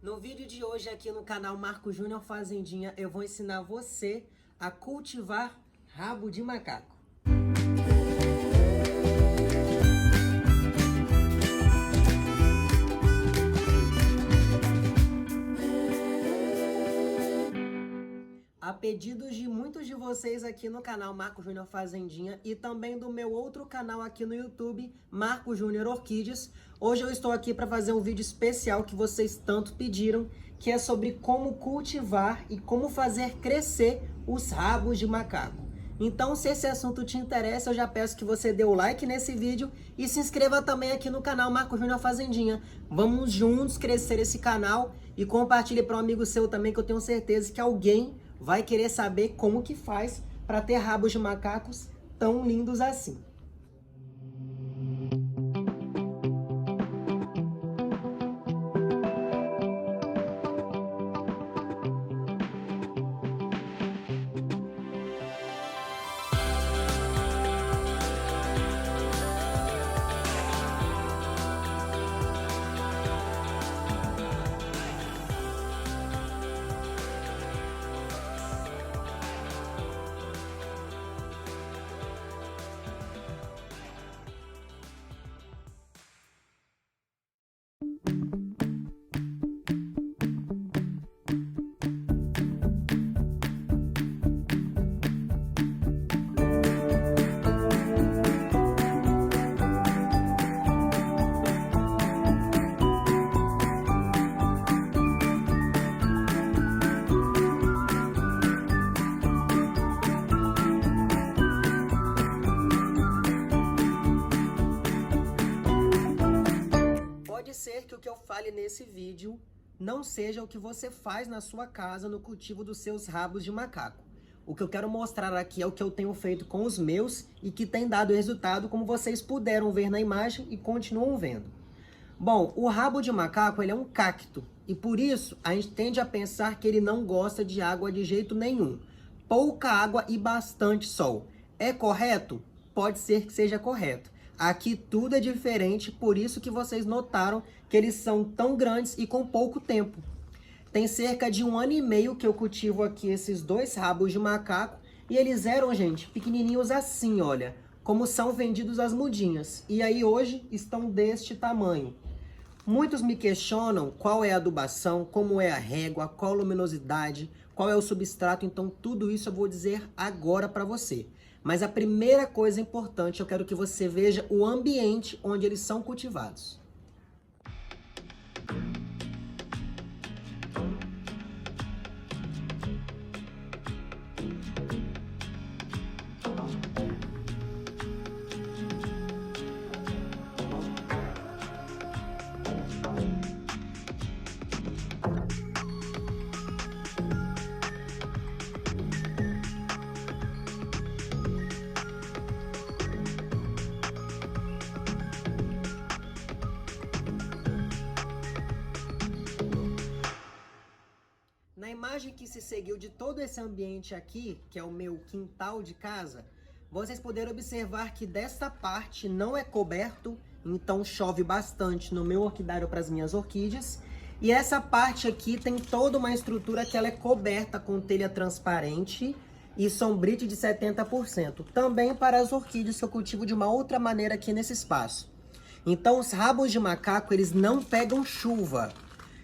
No vídeo de hoje aqui no canal Marco Júnior Fazendinha, eu vou ensinar você a cultivar rabo de macaco. A pedidos de muitos de vocês aqui no canal Marco Júnior Fazendinha e também do meu outro canal aqui no YouTube, Marco Júnior Orquídeas, hoje eu estou aqui para fazer um vídeo especial que vocês tanto pediram, que é sobre como cultivar e como fazer crescer os rabos de macaco. Então, se esse assunto te interessa, eu já peço que você dê o like nesse vídeo e se inscreva também aqui no canal Marco Júnior Fazendinha. Vamos juntos crescer esse canal e compartilhe para um amigo seu também, que eu tenho certeza que alguém vai querer saber como que faz para ter rabos de macacos tão lindos assim. Pode ser que o que eu fale nesse vídeo não seja o que você faz na sua casa no cultivo dos seus rabos de macaco. O que eu quero mostrar aqui é o que eu tenho feito com os meus e que tem dado resultado, como vocês puderam ver na imagem e continuam vendo. Bom, o rabo de macaco ele é um cacto e por isso a gente tende a pensar que ele não gosta de água de jeito nenhum. Pouca água e bastante sol. É correto? Pode ser que seja correto. Aqui tudo é diferente, por isso que vocês notaram que eles são tão grandes e com pouco tempo. Tem cerca de 1 ano e meio que eu cultivo aqui esses dois rabos de macaco e eles eram, gente, pequenininhos assim, olha, como são vendidos as mudinhas. E aí hoje estão deste tamanho. Muitos me questionam qual é a adubação, como é a régua, qual a luminosidade, qual é o substrato, então tudo isso eu vou dizer agora para você. Mas a primeira coisa importante, eu quero que você veja o ambiente onde eles são cultivados. Na imagem que se seguiu de todo esse ambiente aqui, que é o meu quintal de casa, vocês puderam observar que desta parte não é coberto, então chove bastante no meu orquidário para as minhas orquídeas. E essa parte aqui tem toda uma estrutura que ela é coberta com telha transparente e sombrite de 70%. Também para as orquídeas que eu cultivo de uma outra maneira aqui nesse espaço. Então os rabos de macaco, eles não pegam chuva.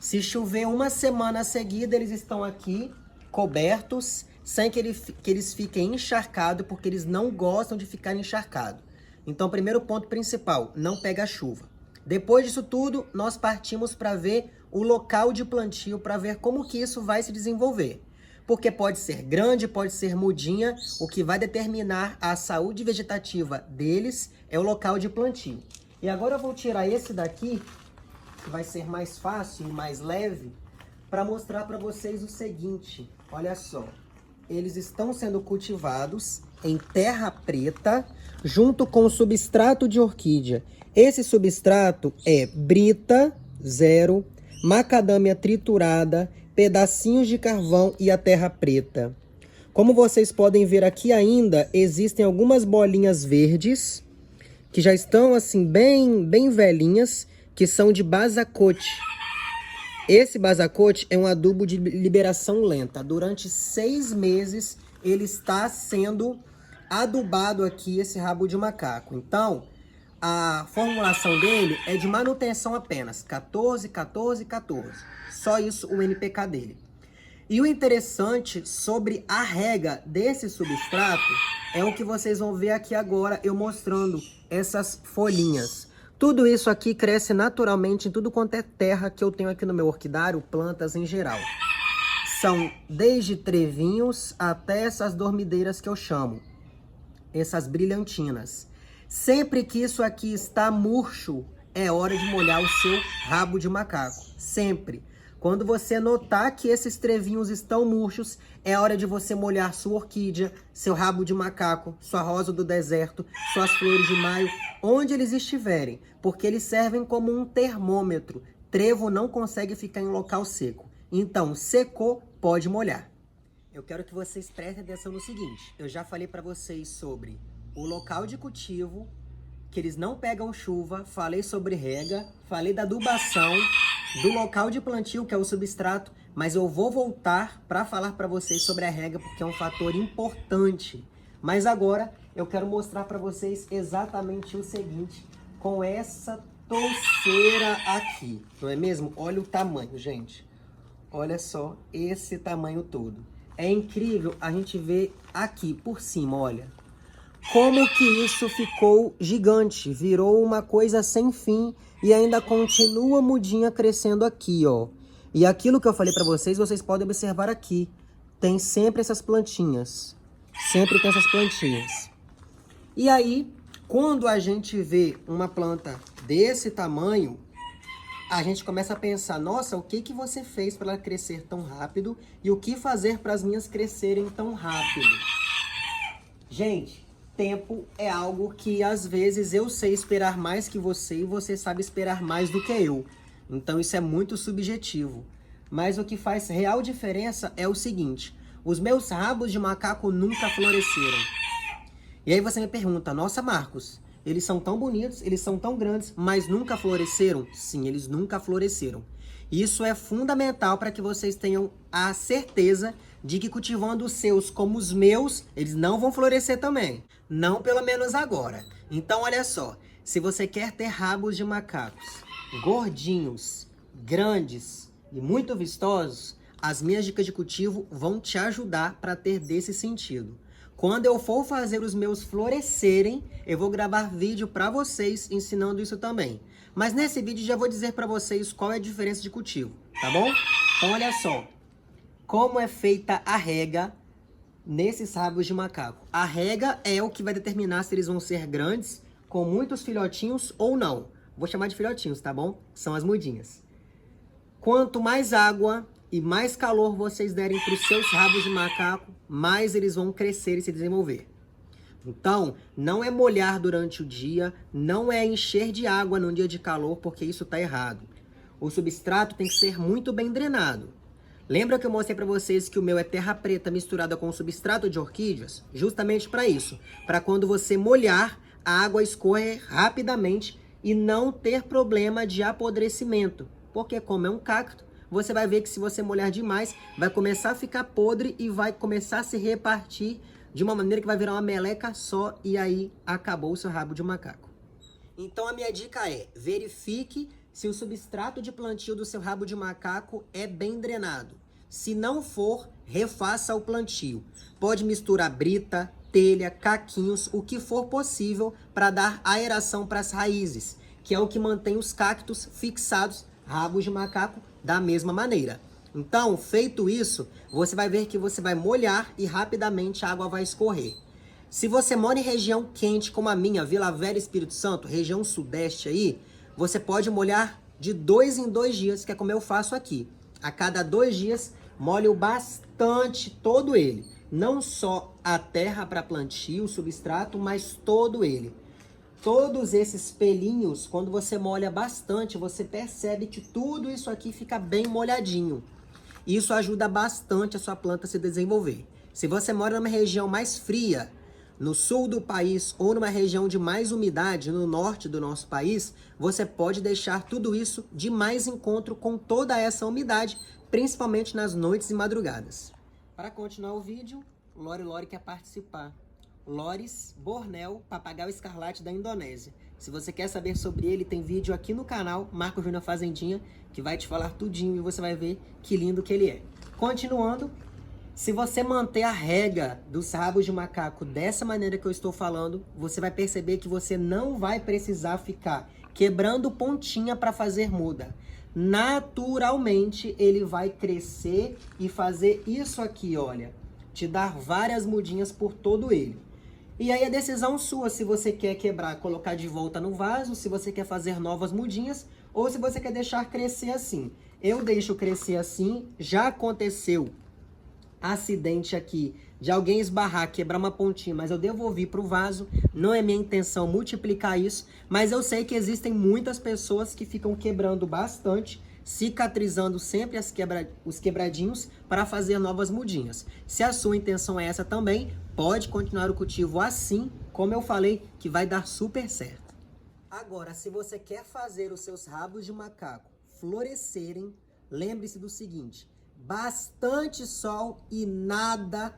Se chover uma semana seguida, eles estão aqui cobertos, sem que eles fiquem encharcados, porque eles não gostam de ficar encharcados. Então, primeiro ponto principal, não pega chuva. Depois disso tudo, nós partimos para ver o local de plantio, para ver como que isso vai se desenvolver. Porque pode ser grande, pode ser mudinha, o que vai determinar a saúde vegetativa deles é o local de plantio. E agora eu vou tirar esse daqui, que vai ser mais fácil e mais leve, para mostrar para vocês o seguinte. Olha só, eles estão sendo cultivados em terra preta, junto com o substrato de orquídea. Esse substrato é brita, 0, macadâmia triturada, pedacinhos de carvão e a terra preta. Como vocês podem ver aqui ainda, existem algumas bolinhas verdes, que já estão assim bem velhinhas, que são de basacote. Esse Basacote é um adubo de liberação lenta. Durante 6 meses ele está sendo adubado aqui, esse rabo de macaco. Então, a formulação dele é de manutenção apenas. 14, 14, 14. Só isso o NPK dele. E o interessante sobre a rega desse substrato é o que vocês vão ver aqui agora, eu mostrando essas folhinhas. Tudo isso aqui cresce naturalmente em tudo quanto é terra que eu tenho aqui no meu orquidário, plantas em geral. São desde trevinhos até essas dormideiras que eu chamo, essas brilhantinas. Sempre que isso aqui está murcho, é hora de molhar o seu rabo de macaco. Sempre. Quando você notar que esses trevinhos estão murchos, é hora de você molhar sua orquídea, seu rabo de macaco, sua rosa do deserto, suas flores de maio, onde eles estiverem, porque eles servem como um termômetro. Trevo não consegue ficar em local seco. Então, secou, pode molhar. Eu quero que vocês prestem atenção no seguinte. Eu já falei para vocês sobre o local de cultivo, que eles não pegam chuva, falei sobre rega, falei da adubação, do local de plantio, que é o substrato, mas eu vou voltar para falar para vocês sobre a rega, porque é um fator importante. Mas agora eu quero mostrar para vocês exatamente o seguinte, com essa touceira aqui, não é mesmo? Olha o tamanho, gente. Olha só esse tamanho todo. É incrível a gente ver aqui por cima, olha. Como que isso ficou gigante, virou uma coisa sem fim e ainda continua mudinha crescendo aqui, ó. E aquilo que eu falei pra vocês, vocês podem observar aqui. Tem sempre essas plantinhas. Sempre tem essas plantinhas. E aí, quando a gente vê uma planta desse tamanho, a gente começa a pensar, nossa, o que que você fez para ela crescer tão rápido e o que fazer para as minhas crescerem tão rápido? Gente, tempo é algo que às vezes eu sei esperar mais que você e você sabe esperar mais do que eu. Então isso é muito subjetivo. Mas o que faz real diferença é o seguinte, os meus rabos de macaco nunca floresceram. E aí você me pergunta, nossa Marcos, eles são tão bonitos, eles são tão grandes, mas nunca floresceram? Sim, eles nunca floresceram. Isso é fundamental para que vocês tenham a certeza de que cultivando os seus como os meus, eles não vão florescer também. Não pelo menos agora. Então olha só, se você quer ter rabos de macacos gordinhos, grandes e muito vistosos, as minhas dicas de cultivo vão te ajudar para ter desse sentido. Quando eu for fazer os meus florescerem, eu vou gravar vídeo para vocês ensinando isso também. Mas nesse vídeo já vou dizer para vocês qual é a diferença de cultivo, tá bom? Então olha só, como é feita a rega nesses rabos de macaco. A rega é o que vai determinar se eles vão ser grandes, com muitos filhotinhos ou não. Vou chamar de filhotinhos, tá bom? São as mudinhas. Quanto mais água e mais calor vocês derem para os seus rabos de macaco, mais eles vão crescer e se desenvolver. Então, não é molhar durante o dia, não é encher de água num dia de calor, porque isso está errado. O substrato tem que ser muito bem drenado. Lembra que eu mostrei para vocês que o meu é terra preta misturada com substrato de orquídeas? Justamente para isso, para quando você molhar, a água escorrer rapidamente e não ter problema de apodrecimento. Porque como é um cacto, você vai ver que se você molhar demais, vai começar a ficar podre e vai começar a se repartir de uma maneira que vai virar uma meleca só e aí acabou o seu rabo de macaco. Então a minha dica é, verifique se o substrato de plantio do seu rabo de macaco é bem drenado. Se não for, refaça o plantio. Pode misturar brita, telha, caquinhos, o que for possível para dar aeração para as raízes, que é o que mantém os cactos fixados, rabos de macaco, da mesma maneira. Então, feito isso, você vai ver que você vai molhar e rapidamente a água vai escorrer. Se você mora em região quente, como a minha, Vila Velha, Espírito Santo, região sudeste aí, você pode molhar de 2 em 2 dias, que é como eu faço aqui. A cada 2 dias, molho bastante todo ele. Não só a terra para plantio, o substrato, mas todo ele. Todos esses pelinhos, quando você molha bastante, você percebe que tudo isso aqui fica bem molhadinho. Isso ajuda bastante a sua planta a se desenvolver. Se você mora numa região mais fria, no sul do país ou numa região de mais umidade, no norte do nosso país, você pode deixar tudo isso de mais encontro com toda essa umidade, principalmente nas noites e madrugadas. Para continuar o vídeo, Lori quer participar. Loris Bornel, papagaio escarlate da Indonésia. Se você quer saber sobre ele, tem vídeo aqui no canal, Marco Júnior Fazendinha, que vai te falar tudinho e você vai ver que lindo que ele é. Continuando, se você manter a rega dos rabos de macaco dessa maneira que eu estou falando, você vai perceber que você não vai precisar ficar quebrando pontinha para fazer muda. Naturalmente, ele vai crescer e fazer isso aqui, olha, te dar várias mudinhas por todo ele. E aí a decisão sua, se você quer quebrar, colocar de volta no vaso, se você quer fazer novas mudinhas, ou se você quer deixar crescer assim. Eu deixo crescer assim, já aconteceu acidente aqui de alguém esbarrar, quebrar uma pontinha, mas eu devolvi para o vaso. Não é minha intenção multiplicar isso, mas eu sei que existem muitas pessoas que ficam quebrando bastante, cicatrizando sempre os quebradinhos para fazer novas mudinhas. Se a sua intenção é essa também, pode continuar o cultivo assim, como eu falei, que vai dar super certo. Agora, se você quer fazer os seus rabos de macaco florescerem, lembre-se do seguinte: bastante sol e nada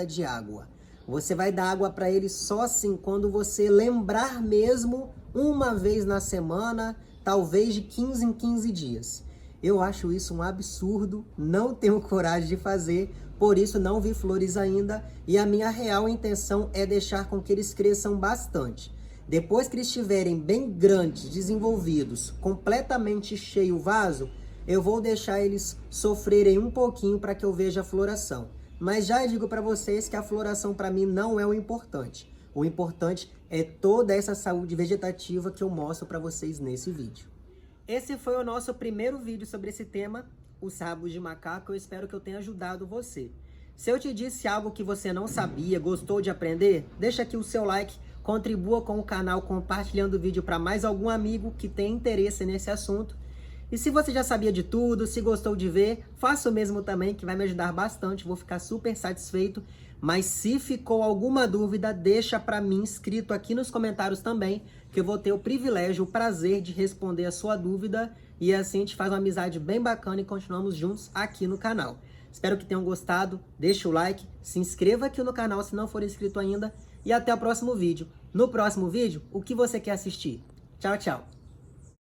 de água. Você vai dar água para ele só assim quando você lembrar mesmo, uma vez na semana, talvez de 15 em 15 dias. Eu acho isso um absurdo, não tenho coragem de fazer, por isso não vi flores ainda, e a minha real intenção é deixar com que eles cresçam bastante. Depois que eles estiverem bem grandes, desenvolvidos, completamente cheio o vaso, eu vou deixar eles sofrerem um pouquinho para que eu veja a floração. Mas já digo para vocês que a floração para mim não é o importante. O importante é toda essa saúde vegetativa que eu mostro para vocês nesse vídeo. Esse foi o nosso primeiro vídeo sobre esse tema, os rabos de macaco. Eu espero que eu tenha ajudado você. Se eu te disse algo que você não sabia, gostou de aprender, deixa aqui o seu like, contribua com o canal compartilhando o vídeo para mais algum amigo que tem interesse nesse assunto. E se você já sabia de tudo, se gostou de ver, faça o mesmo também, que vai me ajudar bastante, vou ficar super satisfeito. Mas se ficou alguma dúvida, deixa para mim escrito aqui nos comentários também, que eu vou ter o privilégio, o prazer de responder a sua dúvida. E assim a gente faz uma amizade bem bacana e continuamos juntos aqui no canal. Espero que tenham gostado, deixa o like, se inscreva aqui no canal se não for inscrito ainda. E até o próximo vídeo. No próximo vídeo, o que você quer assistir? Tchau, tchau!